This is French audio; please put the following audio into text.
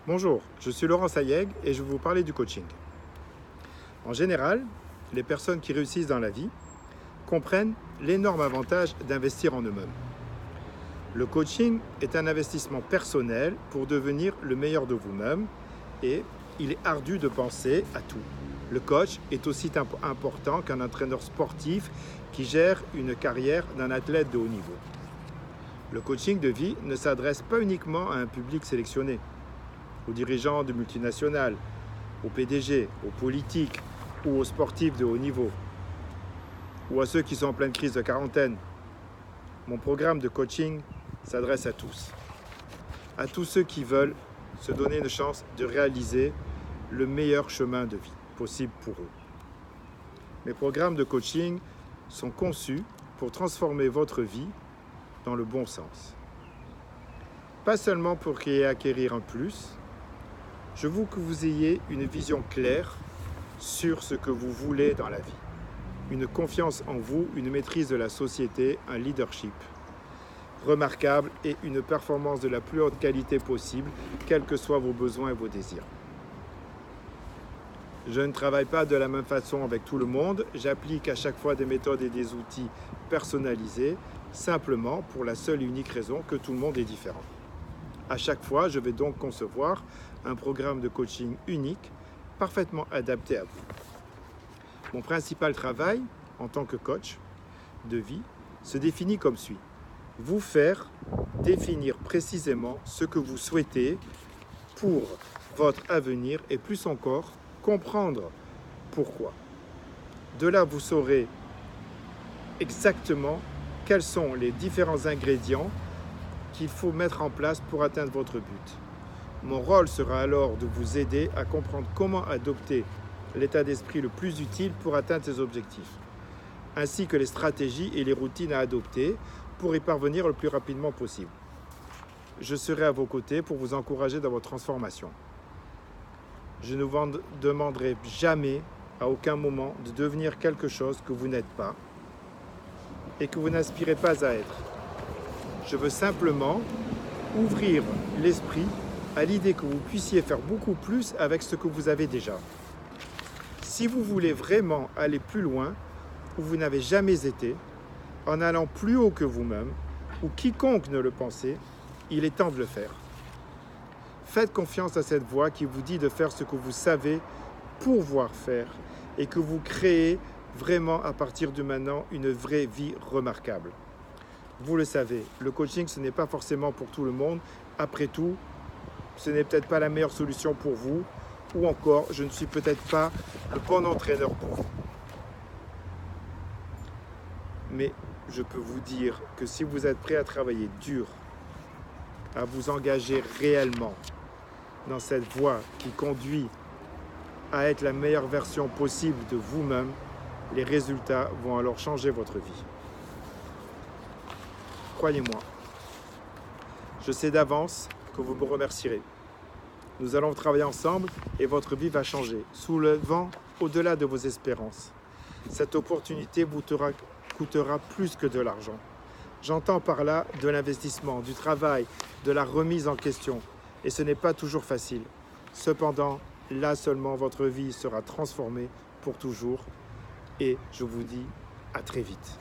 Bonjour, je suis Laurent Sayeg et je vais vous parler du coaching. En général, les personnes qui réussissent dans la vie comprennent l'énorme avantage d'investir en eux-mêmes. Le coaching est un investissement personnel pour devenir le meilleur de vous-même et il est ardu de penser à tout. Le coach est aussi important qu'un entraîneur sportif qui gère une carrière d'un athlète de haut niveau. Le coaching de vie ne s'adresse pas uniquement à un public sélectionné, aux dirigeants de multinationales, aux PDG, aux politiques ou aux sportifs de haut niveau, ou à ceux qui sont en pleine crise de quarantaine. Mon programme de coaching s'adresse à tous ceux qui veulent se donner une chance de réaliser le meilleur chemin de vie possible pour eux. Mes programmes de coaching sont conçus pour transformer votre vie dans le bon sens. Pas seulement pour acquérir un plus, je veux que vous ayez une vision claire sur ce que vous voulez dans la vie. Une confiance en vous, une maîtrise de la société, un leadership remarquable et une performance de la plus haute qualité possible, quels que soient vos besoins et vos désirs. Je ne travaille pas de la même façon avec tout le monde, j'applique à chaque fois des méthodes et des outils personnalisés, simplement pour la seule et unique raison que tout le monde est différent. À chaque fois, je vais donc concevoir un programme de coaching unique, parfaitement adapté à vous. Mon principal travail, en tant que coach de vie, se définit comme suit. Vous faire définir précisément ce que vous souhaitez pour votre avenir et plus encore, comprendre pourquoi. De là, vous saurez exactement quels sont les différents ingrédients qu'il faut mettre en place pour atteindre votre but. Mon rôle sera alors de vous aider à comprendre comment adopter l'état d'esprit le plus utile pour atteindre ces objectifs, ainsi que les stratégies et les routines à adopter pour y parvenir le plus rapidement possible. Je serai à vos côtés pour vous encourager dans votre transformation. Je ne vous demanderai jamais, à aucun moment, de devenir quelque chose que vous n'êtes pas et que vous n'aspirez pas à être. Je veux simplement ouvrir l'esprit à l'idée que vous puissiez faire beaucoup plus avec ce que vous avez déjà. Si vous voulez vraiment aller plus loin, où vous n'avez jamais été, en allant plus haut que vous-même, ou quiconque ne le pensait, il est temps de le faire. Faites confiance à cette voix qui vous dit de faire ce que vous savez pouvoir faire et que vous créez vraiment à partir de maintenant une vraie vie remarquable. Vous le savez, le coaching, ce n'est pas forcément pour tout le monde. Après tout, ce n'est peut-être pas la meilleure solution pour vous, ou encore, je ne suis peut-être pas le bon entraîneur pour vous. Mais je peux vous dire que si vous êtes prêt à travailler dur, à vous engager réellement dans cette voie qui conduit à être la meilleure version possible de vous-même, les résultats vont alors changer votre vie. Croyez-moi, je sais d'avance que vous me remercierez. Nous allons travailler ensemble et votre vie va changer, soulevant au-delà de vos espérances. Cette opportunité vous coûtera plus que de l'argent. J'entends par là de l'investissement, du travail, de la remise en question. Et ce n'est pas toujours facile. Cependant, là seulement votre vie sera transformée pour toujours. Et je vous dis à très vite.